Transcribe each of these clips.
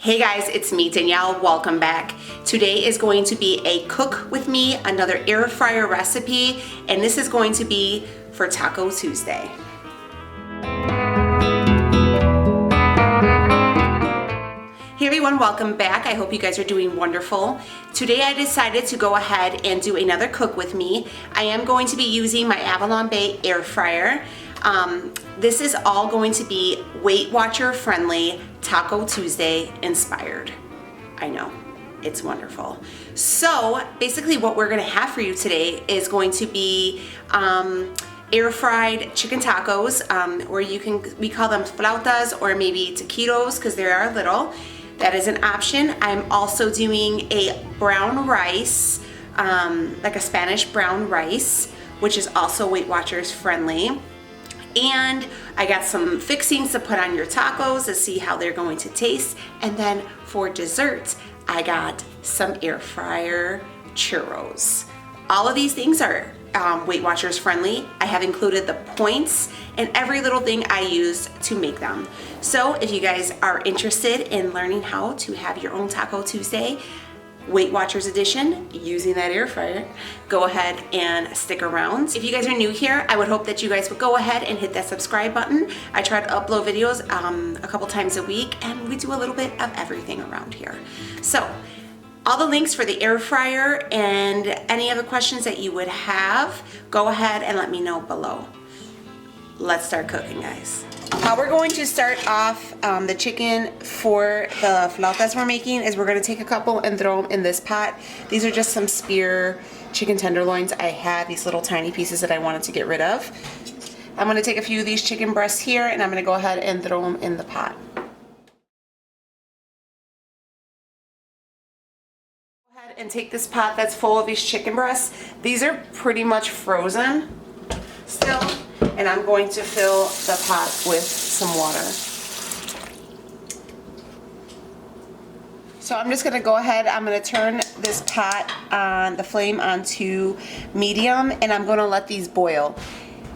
Hey guys, it's me, Danielle. Welcome back. Today is going to be a cook with me, another air fryer recipe, and this is going to be for Taco Tuesday. Hey everyone, welcome back. I hope you guys are doing wonderful. Today I decided to go ahead and do another cook with me. I am going to be using my Avalon Bay air fryer. This is all going to be Weight Watcher friendly, Taco Tuesday inspired. I know, it's wonderful. So basically what we're gonna have for you today is going to be air fried chicken tacos, or we call them flautas or maybe taquitos because they are little. That is an option. I'm also doing a brown rice, like a Spanish brown rice, which is also Weight Watchers friendly. And I got some fixings to put on your tacos to see how they're going to taste. And then for dessert, I got some air fryer churros. All of these things are Weight Watchers friendly. I have included the points and every little thing I used to make them. So if you guys are interested in learning how to have your own Taco Tuesday, Weight Watchers edition using that air fryer, go ahead and stick around. If you guys are new here, I would hope that you guys would go ahead and hit that subscribe button. I try to upload videos a couple times a week, and we do a little bit of everything around here. So all the links for the air fryer and any other questions that you would have, go ahead and let me know below. Let's start cooking, guys. How we're going to start off the chicken for the flautas we're making is we're going to take a couple and throw them in this pot. These are just some spear chicken tenderloins. I had these little tiny pieces that I wanted to get rid of. I'm going to take a few of these chicken breasts here and I'm going to go ahead and throw them in the pot. Go ahead and take this pot that's full of these chicken breasts. These are pretty much frozen still. And I'm going to fill the pot with some water. So I'm just going to go ahead, I'm going to turn this pot on the flame onto medium, and I'm going to let these boil.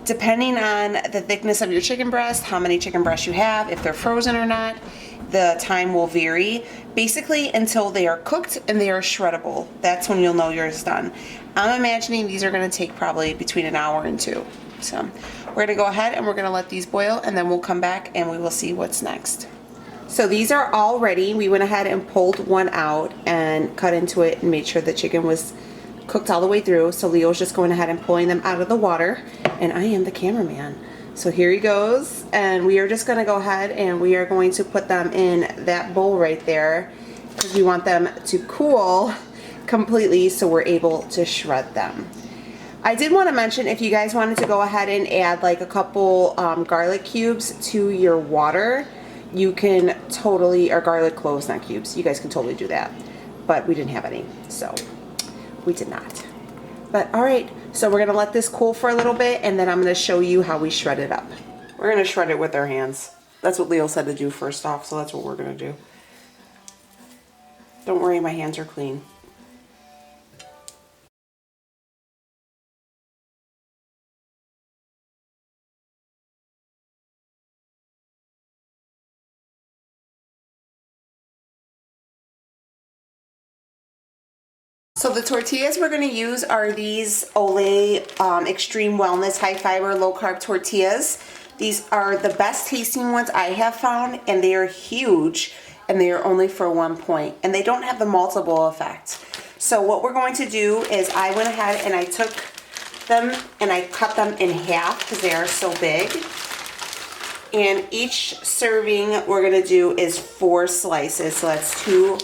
Depending on the thickness of your chicken breast, how many chicken breasts you have, if they're frozen or not, the time will vary. Basically until they are cooked and they are shreddable. That's when you'll know yours is done. I'm imagining these are going to take probably between an hour and two. So we're going to go ahead and we're going to let these boil, and then we'll come back and we will see what's next. So these are all ready. We went ahead and pulled one out and cut into it and made sure the chicken was cooked all the way through. So Leo's just going ahead and pulling them out of the water, and I am the cameraman. So here he goes, and we are just going to go ahead and we are going to put them in that bowl right there because we want them to cool completely so we're able to shred them. I did want to mention, if you guys wanted to go ahead and add like a couple garlic cubes to your water, you can totally, or garlic cloves, not cubes, you guys can totally do that. But we didn't have any, so we did not. But alright, so we're going to let this cool for a little bit, and then I'm going to show you how we shred it up. We're going to shred it with our hands. That's what Leo said to do first off, so that's what we're going to do. Don't worry, my hands are clean. So the tortillas we're going to use are these Olay Extreme Wellness High Fiber Low Carb tortillas. These are the best tasting ones I have found, and they are huge, and they are only for 1 point, and they don't have the multiple effect. So what we're going to do is I went ahead and I took them and I cut them in half because they are so big. And each serving we're going to do is 4 slices, so that's 2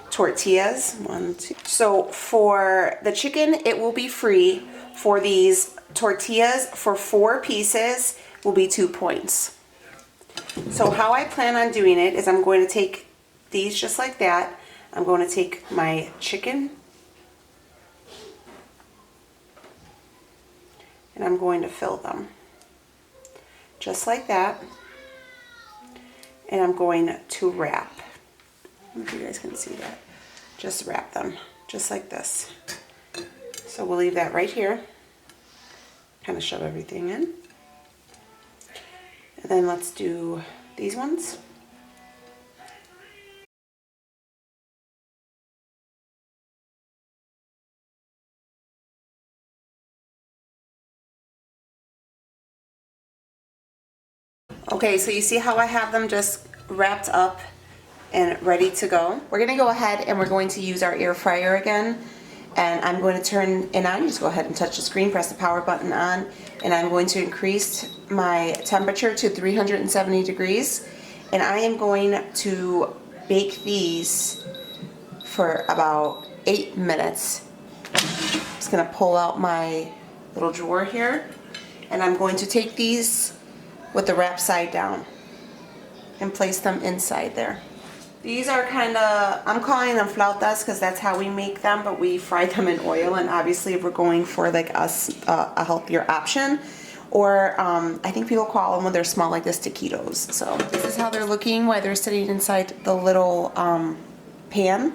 tortillas. 1, 2. So for the chicken, it will be free. For these tortillas, for 4 pieces, will be 2 points. So how I plan on doing it is I'm going to take these just like that. I'm going to take my chicken and I'm going to fill them just like that. And I'm going to wrap. I don't know if you guys can see that. Just wrap them, just like this. So we'll leave that right here. Kind of shove everything in. And then let's do these ones. Okay, so you see how I have them just wrapped up and ready to go? We're gonna go ahead and we're going to use our air fryer again. And I'm going to turn it on. Just go ahead and touch the screen, press the power button on, and I'm going to increase my temperature to 370 degrees. And I am going to bake these for about 8 minutes. I'm just gonna pull out my little drawer here, and I'm going to take these with the wrap side down and place them inside there. These are kind of, I'm calling them flautas because that's how we make them, but we fry them in oil, and obviously if we're going for like a healthier option, or I think people call them when they're small like this, taquitos. So this is how they're looking while they're sitting inside the little pan.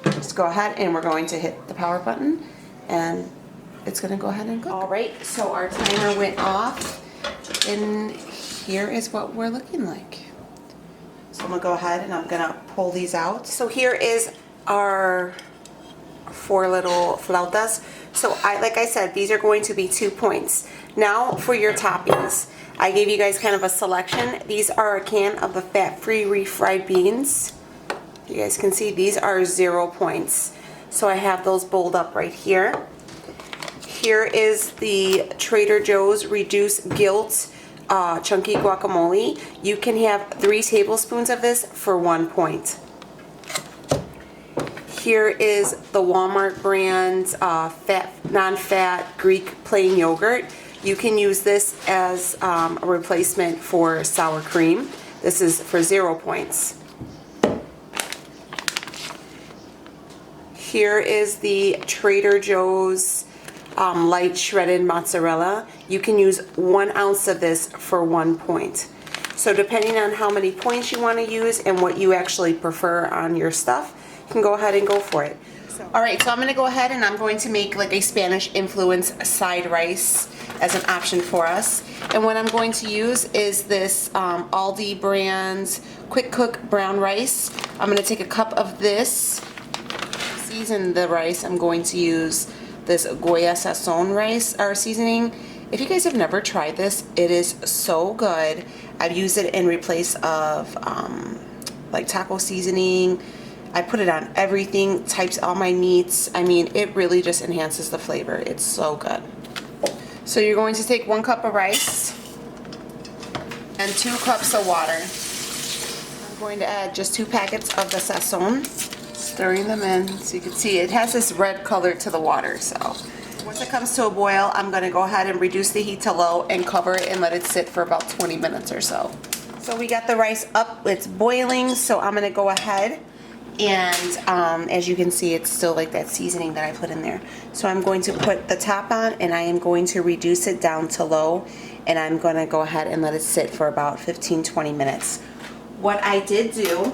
Just go ahead and we're going to hit the power button, and it's going to go ahead and cook. All right, so our timer went off. And here is what we're looking like. So I'm gonna go ahead and I'm gonna pull these out. So here is our 4 little flautas. So like I said, these are going to be 2 points. Now for your toppings, I gave you guys kind of a selection. These are a can of the fat-free refried beans. You guys can see these are 0 points. So I have those bowled up right here. Here is the Trader Joe's Reduced Guilt chunky guacamole. You can have 3 tablespoons of this for 1 point. Here is the Walmart brand non-fat Greek plain yogurt. You can use this as a replacement for sour cream. This is for 0 points. Here is the Trader Joe's light shredded mozzarella. You can use 1 ounce of this for 1 point. So depending on how many points you want to use and what you actually prefer on your stuff, you can go ahead and go for it. Alright, so I'm going to go ahead and I'm going to make like a Spanish influence side rice as an option for us. And what I'm going to use is this Aldi brand Quick Cook brown rice. I'm going to take a cup of this. Season the rice. I'm going to use this Goya SAZON rice or seasoning. If you guys have never tried this, it is so good. I've used it in replace of like taco seasoning. I put it on everything, types all my meats. I mean, it really just enhances the flavor. It's so good. So you're going to take 1 cup of rice and 2 cups of water. I'm going to add just 2 packets of the SAZON. Stirring them in so you can see it has this red color to the water. So once it comes to a boil, I'm going to go ahead and reduce the heat to low and cover it and let it sit for about 20 minutes or so. So we got the rice up, it's boiling, so I'm going to go ahead and as you can see, it's still like that seasoning that I put in there. So I'm going to put the top on and I am going to reduce it down to low, and I'm going to go ahead and let it sit for about 15-20 minutes. What I did do,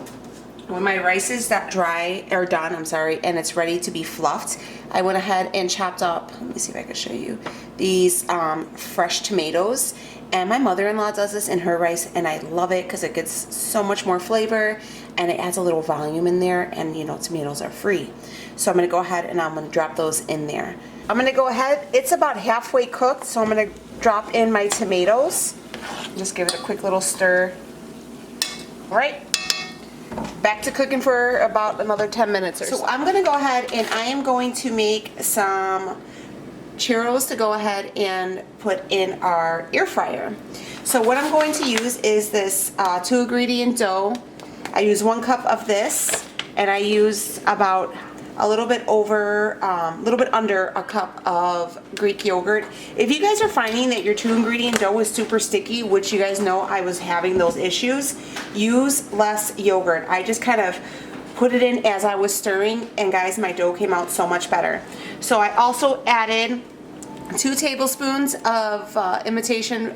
when my rice is done, and it's ready to be fluffed, I went ahead and chopped up, let me see if I can show you, these fresh tomatoes. And my mother-in-law does this in her rice, and I love it because it gets so much more flavor and it adds a little volume in there, and you know, tomatoes are free. So I'm going to go ahead and I'm going to drop those in there. I'm going to go ahead, it's about halfway cooked, so I'm going to drop in my tomatoes. Just give it a quick little stir. All right. Back to cooking for about another 10 minutes or so. So I'm going to go ahead and I am going to make some churros to go ahead and put in our air fryer. So what I'm going to use is this 2 ingredient dough. I use 1 cup of this, and I use about a little bit under a cup of Greek yogurt. If you guys are finding that your 2 ingredient dough is super sticky, which you guys know I was having those issues, use less yogurt. I just kind of put it in as I was stirring, and guys, my dough came out so much better. So I also added 2 tablespoons of imitation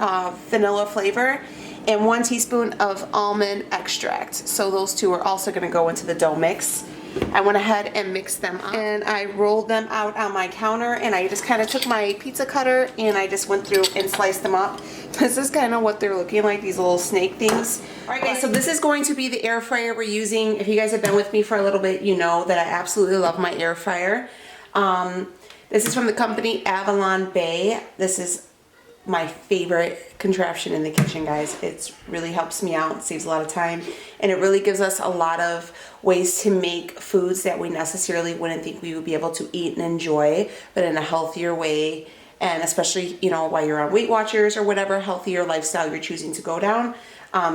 vanilla flavor and 1 teaspoon of almond extract. So those 2 are also going to go into the dough mix. I went ahead and mixed them up, and I rolled them out on my counter, and I just kind of took my pizza cutter and I just went through and sliced them up. This is kind of what they're looking like, these little snake things. Alright guys, so this is going to be the air fryer we're using. If you guys have been with me for a little bit, you know that I absolutely love my air fryer. This is from the company Avalon Bay. This is my favorite contraption in the kitchen, guys. It really helps me out, saves a lot of time, and it really gives us a lot of ways to make foods that we necessarily wouldn't think we would be able to eat and enjoy, but in a healthier way. And especially, you know, while you're on Weight Watchers or whatever healthier lifestyle you're choosing to go down,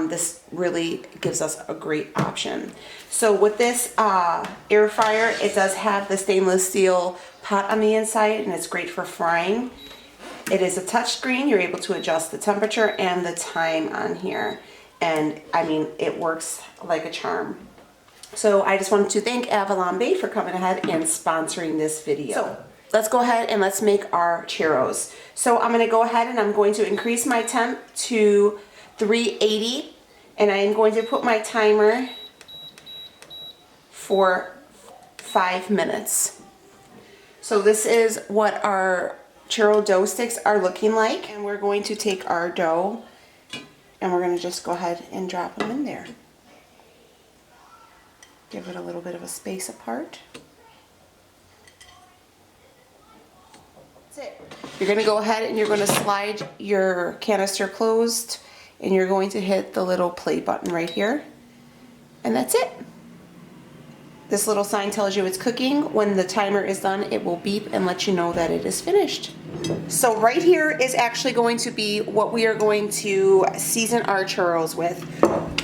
this really gives us a great option. So with this air fryer, it does have the stainless steel pot on the inside, and it's great for frying. It is a touch screen. You're able to adjust the temperature and the time on here. And I mean, it works like a charm. So I just wanted to thank Avalon Bay for coming ahead and sponsoring this video. So let's go ahead and let's make our churros. So I'm going to go ahead and I'm going to increase my temp to 380, and I am going to put my timer for 5 minutes. So this is what our churro dough sticks are looking like, and we're going to take our dough and we're going to just go ahead and drop them in there. Give it a little bit of a space apart. That's it. You're going to go ahead and you're going to slide your canister closed, and you're going to hit the little play button right here, and that's it. This little sign tells you it's cooking. When the timer is done, it will beep and let you know that it is finished. So right here is actually going to be what we are going to season our churros with.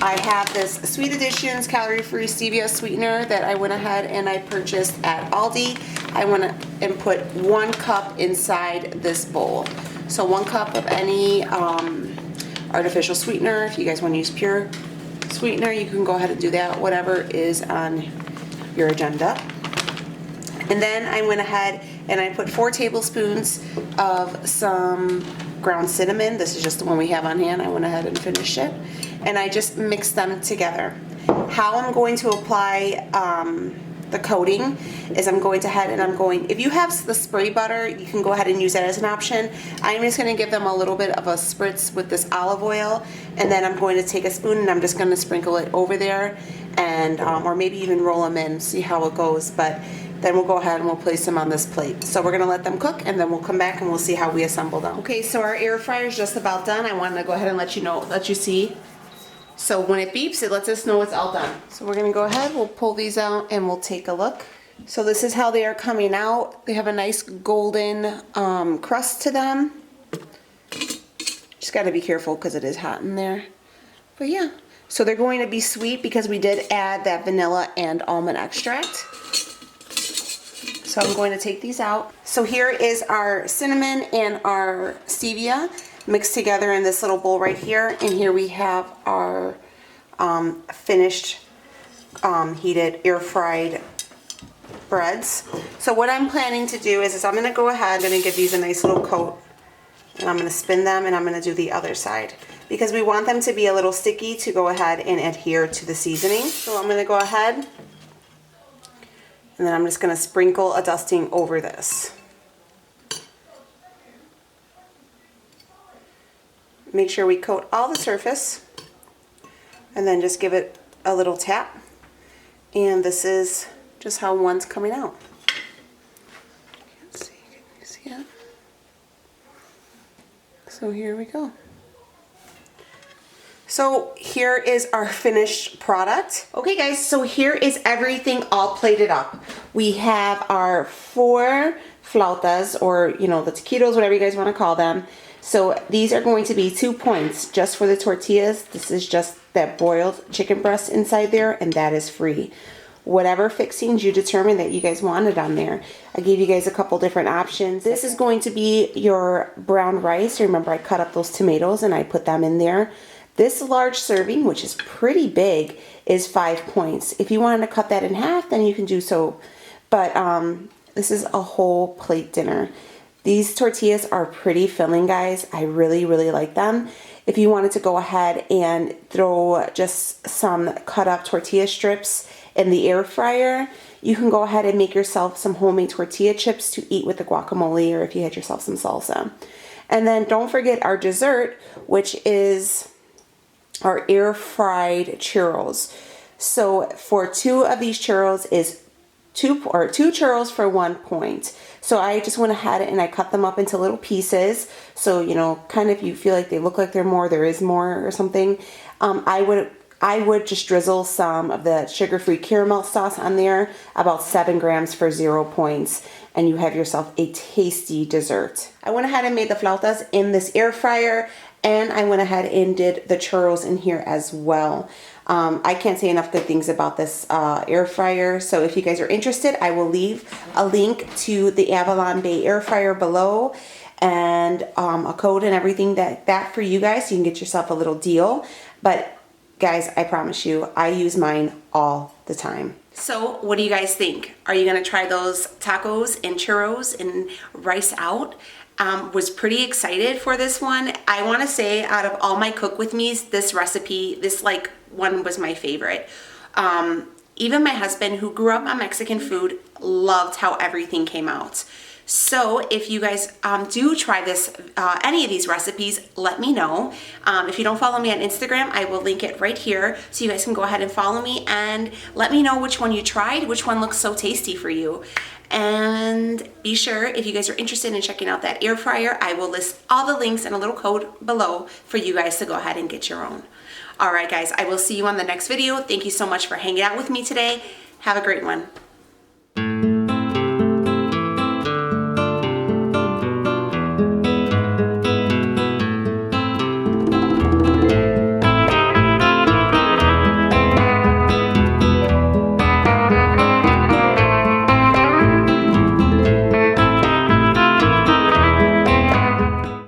I have this Sweet Additions calorie-free stevia sweetener that I went ahead and I purchased at Aldi. I went and put 1 cup inside this bowl. So 1 cup of any artificial sweetener. If you guys want to use pure sweetener, you can go ahead and do that, whatever is on your agenda. And then I went ahead and I put 4 tablespoons of some ground cinnamon. This is just the one we have on hand. I went ahead and finished it, and I just mixed them together. How I'm going to apply the coating is I'm going to head and I'm going, if you have the spray butter, you can go ahead and use that as an option. I'm just going to give them a little bit of a spritz with this olive oil, and then I'm going to take a spoon and I'm just going to sprinkle it over there, and or maybe even roll them in, see how it goes. But then we'll go ahead and we'll place them on this plate. So we're going to let them cook, and then we'll come back and we'll see how we assemble them. Okay, so our air fryer is just about done. I wanted to go ahead and let you know, let you see. So when it beeps, it lets us know it's all done. So we're going to go ahead, we'll pull these out and we'll take a look. So this is how they are coming out. They have a nice golden crust to them. Just got to be careful because it is hot in there. But yeah, so they're going to be sweet because we did add that vanilla and almond extract. So I'm going to take these out. So here is our cinnamon and our stevia mixed together in this little bowl right here. And here we have our finished heated air fried breads. So what I'm planning to do is I'm going to go ahead, I'm going to give these a nice little coat, and I'm going to spin them, and I'm going to do the other side because we want them to be a little sticky to go ahead and adhere to the seasoning. So I'm going to go ahead, and then I'm just going to sprinkle a dusting over this. Make sure we coat all the surface, and then just give it a little tap. And this is just how one's coming out. Can't see, can you see it? So here we go. So here is our finished product. Okay guys, so here is everything all plated up. We have our 4 flautas, or you know, the taquitos, whatever you guys want to call them. So these are going to be 2 points just for the tortillas. This is just that boiled chicken breast inside there, and that is free. Whatever fixings you determine that you guys wanted on there. I gave you guys a couple different options. This is going to be your brown rice. Remember, I cut up those tomatoes and I put them in there. This large serving, which is pretty big, is 5 points. If you wanted to cut that in half, then you can do so. But this is a whole plate dinner. These tortillas are pretty filling, guys. I really, really like them. If you wanted to go ahead and throw just some cut up tortilla strips in the air fryer, you can go ahead and make yourself some homemade tortilla chips to eat with the guacamole, or if you had yourself some salsa. And then don't forget our dessert, which is our air fried churros. So for 2 of these churros is two churros for 1 point. So I just went ahead and I cut them up into little pieces. So, you know, kind of if you feel like they look like they're more, there is more or something. I would just drizzle some of the sugar-free caramel sauce on there, about 7 grams for 0 points, and you have yourself a tasty dessert. I went ahead and made the flautas in this air fryer, and I went ahead and did the churros in here as well. I can't say enough good things about this air fryer, so if you guys are interested, I will leave a link to the Avalon Bay air fryer below, and a code and everything that for you guys, so you can get yourself a little deal. But guys, I promise you, I use mine all the time. So what do you guys think? Are you gonna try those tacos and churros and rice out? Was pretty excited for this one. I wanna say out of all my cook with me's, this recipe, this like one was my favorite. Even my husband, who grew up on Mexican food, loved how everything came out. So if you guys do try this, any of these recipes, let me know. If you don't follow me on Instagram, I will link it right here, so you guys can go ahead and follow me and let me know which one you tried, which one looks so tasty for you. And be sure, if you guys are interested in checking out that air fryer, I will list all the links and a little code below for you guys to go ahead and get your own. All right, guys, I will see you on the next video. Thank you so much for hanging out with me today. Have a great one.